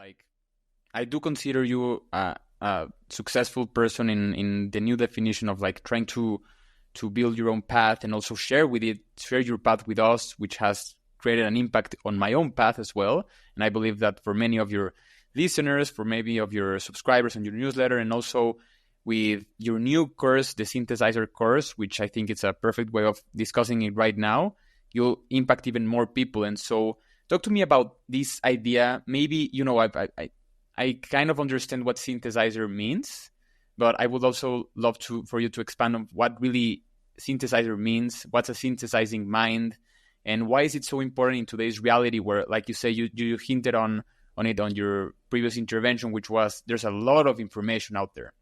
Like, I do consider you a successful person in the new definition of like trying to build your own path and also share your path with us, which has created an impact on my own path as well. And I believe that for many of your listeners, for maybe of your subscribers on your newsletter, and also with your new course, the Synthesizer course, which I think it's a perfect way of discussing it right now, you'll impact even more people. And so talk to me about this idea. Maybe, I kind of understand what synthesizer means, but I would also love for you to expand on what really synthesizer means, what's a synthesizing mind, and why is it so important in today's reality where, like you say, you hinted on it on your previous intervention, which was there's a lot of information out there.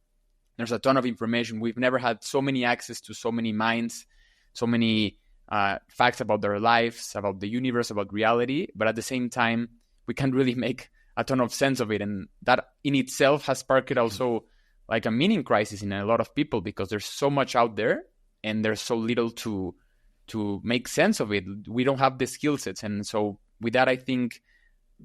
There's a ton of information. We've never had so many access to so many minds, so many facts about their lives, about the universe, about reality. But at the same time, we can't really make a ton of sense of it. And that in itself has sparked also like a meaning crisis in a lot of people because there's so much out there and there's so little to make sense of it. We don't have the skill sets. And so with that, I think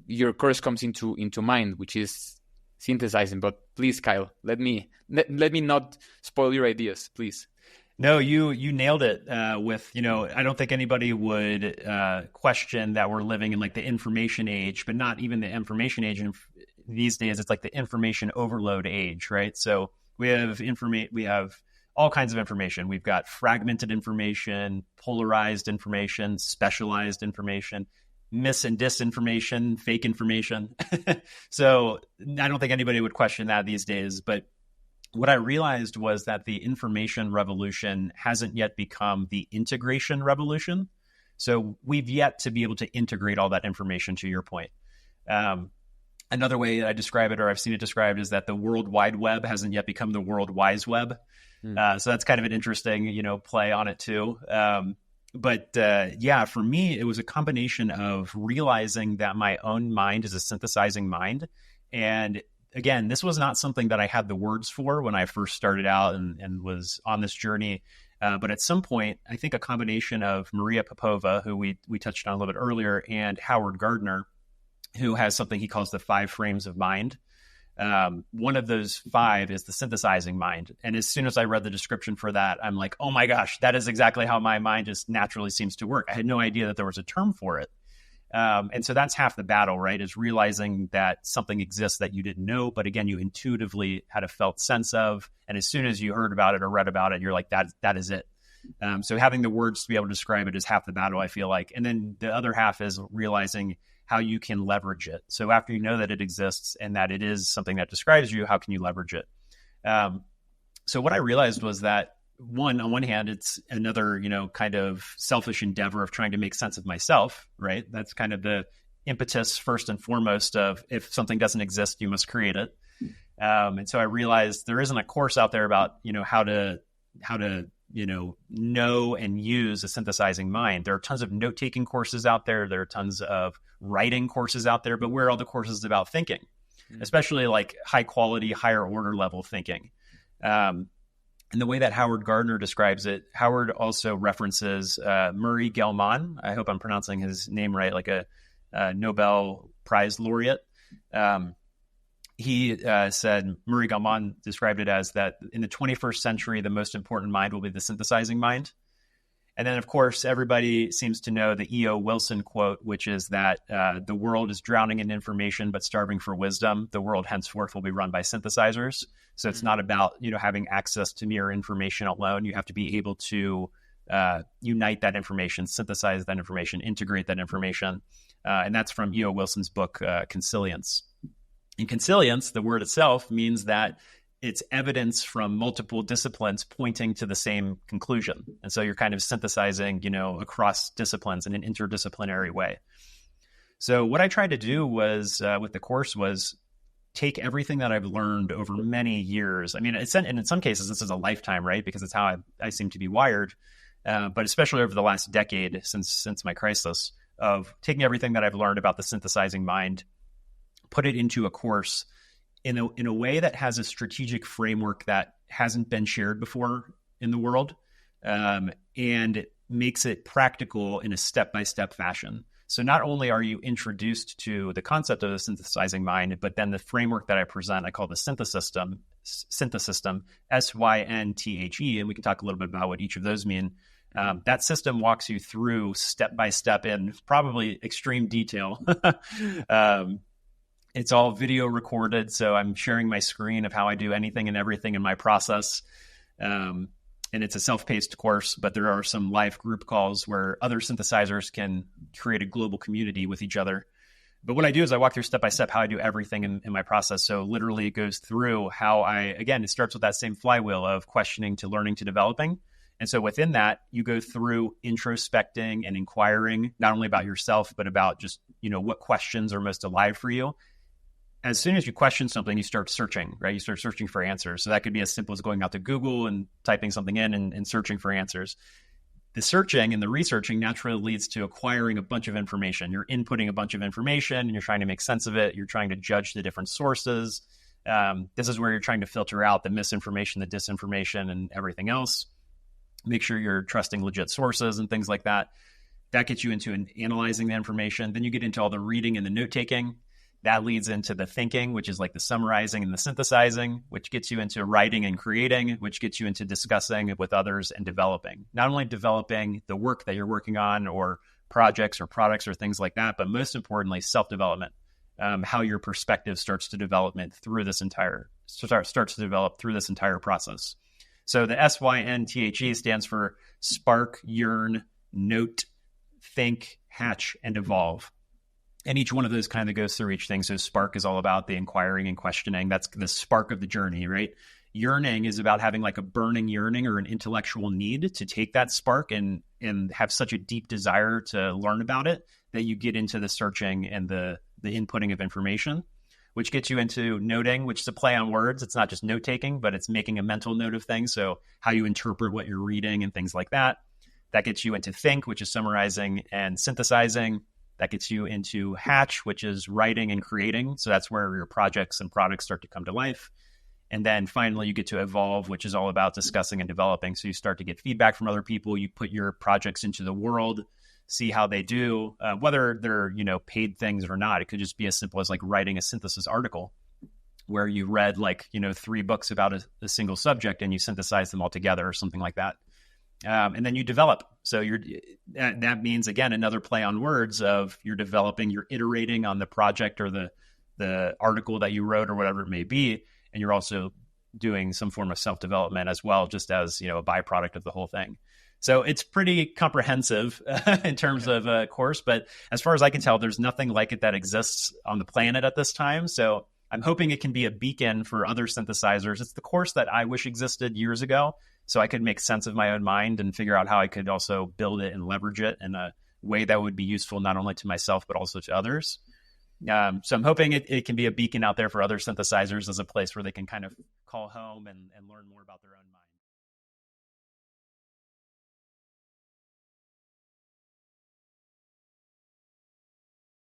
your course comes into mind, which is synthesizing. But please, Kyle, let me not spoil your ideas, please. No, you nailed it with, I don't think anybody would question that we're living in like the information age, but not even the information age. And these days, it's like the information overload age, right? So we have all kinds of information. We've got fragmented information, polarized information, specialized information, mis and disinformation, fake information. So I don't think anybody would question that these days, but what I realized was that the information revolution hasn't yet become the integration revolution. So we've yet to be able to integrate all that information, to your point. Another way I describe it, or I've seen it described, is that the World Wide Web hasn't yet become the World Wise Web. So that's kind of an interesting, play on it too. But for me, it was a combination of realizing that my own mind is a synthesizing mind. And again, this was not something that I had the words for when I first started out and was on this journey. But at some point, I think a combination of Maria Popova, who we touched on a little bit earlier, and Howard Gardner, who has something he calls the 5 frames of mind. One of those 5 is the synthesizing mind. And as soon as I read the description for that, I'm like, oh my gosh, that is exactly how my mind just naturally seems to work. I had no idea that there was a term for it. And so that's half the battle, right? Is realizing that something exists that you didn't know, but again, you intuitively had a felt sense of, and as soon as you heard about it or read about it, you're like, that is it. So having the words to be able to describe it is half the battle, I feel like. And then the other half is realizing how you can leverage it. So after you know that it exists and that it is something that describes you, how can you leverage it? So what I realized was that on one hand, it's another, kind of selfish endeavor of trying to make sense of myself, right? That's kind of the impetus first and foremost of if something doesn't exist, you must create it. And so I realized there isn't a course out there about, how to know and use a synthesizing mind. There are tons of note-taking courses out there. There are tons of writing courses out there, but where are all the courses about thinking, especially like high quality, higher order level thinking? And the way that Howard Gardner describes it, Howard also references Murray Gell-Mann. I hope I'm pronouncing his name right, like a Nobel Prize laureate. He said, Murray Gell-Mann described it as that in the 21st century, the most important mind will be the synthesizing mind. And then, of course, everybody seems to know the E.O. Wilson quote, which is that the world is drowning in information but starving for wisdom. The world henceforth will be run by synthesizers. So it's not about, having access to mere information alone. You have to be able to unite that information, synthesize that information, integrate that information. And that's from E.O. Wilson's book, Consilience. In consilience, the word itself means that it's evidence from multiple disciplines pointing to the same conclusion. And so you're kind of synthesizing, across disciplines in an interdisciplinary way. So what I tried to do was, with the course, was take everything that I've learned over many years. I mean, and in some cases, this is a lifetime, right? Because it's how I seem to be wired. But especially over the last decade since my crisis, of taking everything that I've learned about the synthesizing mind, put it into a course in a way that has a strategic framework that hasn't been shared before in the world, and makes it practical in a step-by-step fashion. So not only are you introduced to the concept of the synthesizing mind, but then the framework that I present, I call the synthesystem, SYNTHE, and we can talk a little bit about what each of those mean. That system walks you through step by step in probably extreme detail. It's all video recorded, so I'm sharing my screen of how I do anything and everything in my process. And it's a self-paced course, but there are some live group calls where other synthesizers can create a global community with each other. But what I do is I walk through step by step how I do everything in my process. So literally it goes through how it starts with that same flywheel of questioning to learning to developing. And so within that, you go through introspecting and inquiring, not only about yourself, but about just, what questions are most alive for you. As soon as you question something, you start searching, right? You start searching for answers. So that could be as simple as going out to Google and typing something in and searching for answers. The searching and the researching naturally leads to acquiring a bunch of information. You're inputting a bunch of information and you're trying to make sense of it. You're trying to judge the different sources. This is where you're trying to filter out the misinformation, the disinformation, and everything else. Make sure you're trusting legit sources and things like that. That gets you into analyzing the information. Then you get into all the reading and the note-taking. That leads into the thinking, which is like the summarizing and the synthesizing, which gets you into writing and creating, which gets you into discussing with others and developing. Not only developing the work that you're working on or projects or products or things like that, but most importantly, self-development, how your perspective starts to develop through this entire process. So the SYNTHE stands for spark, yearn, note, think, hatch, and evolve. And each one of those kind of goes through each thing. So spark is all about the inquiring and questioning. That's the spark of the journey, right? Yearning is about having like a burning yearning or an intellectual need to take that spark and have such a deep desire to learn about it that you get into the searching and the inputting of information, which gets you into noting, which is a play on words. It's not just note taking, but it's making a mental note of things. So how you interpret what you're reading and things like that. That gets you into think, which is summarizing and synthesizing. That gets you into hatch, which is writing and creating. So that's where your projects and products start to come to life. And then finally, you get to evolve, which is all about discussing and developing. So you start to get feedback from other people. You put your projects into the world, see how they do, whether they're, paid things or not. It could just be as simple as like writing a synthesis article where you read 3 books about a single subject and you synthesize them all together or something like that. And then you develop. So that means, again, another play on words of you're developing, you're iterating on the project or the article that you wrote or whatever it may be. And you're also doing some form of self-development as well, just as, a byproduct of the whole thing. So it's pretty comprehensive in terms of a course. But as far as I can tell, there's nothing like it that exists on the planet at this time. So I'm hoping it can be a beacon for other synthesizers. It's the course that I wish existed years ago, so I could make sense of my own mind and figure out how I could also build it and leverage it in a way that would be useful not only to myself, but also to others. So I'm hoping it can be a beacon out there for other synthesizers as a place where they can kind of call home and learn more about their own mind.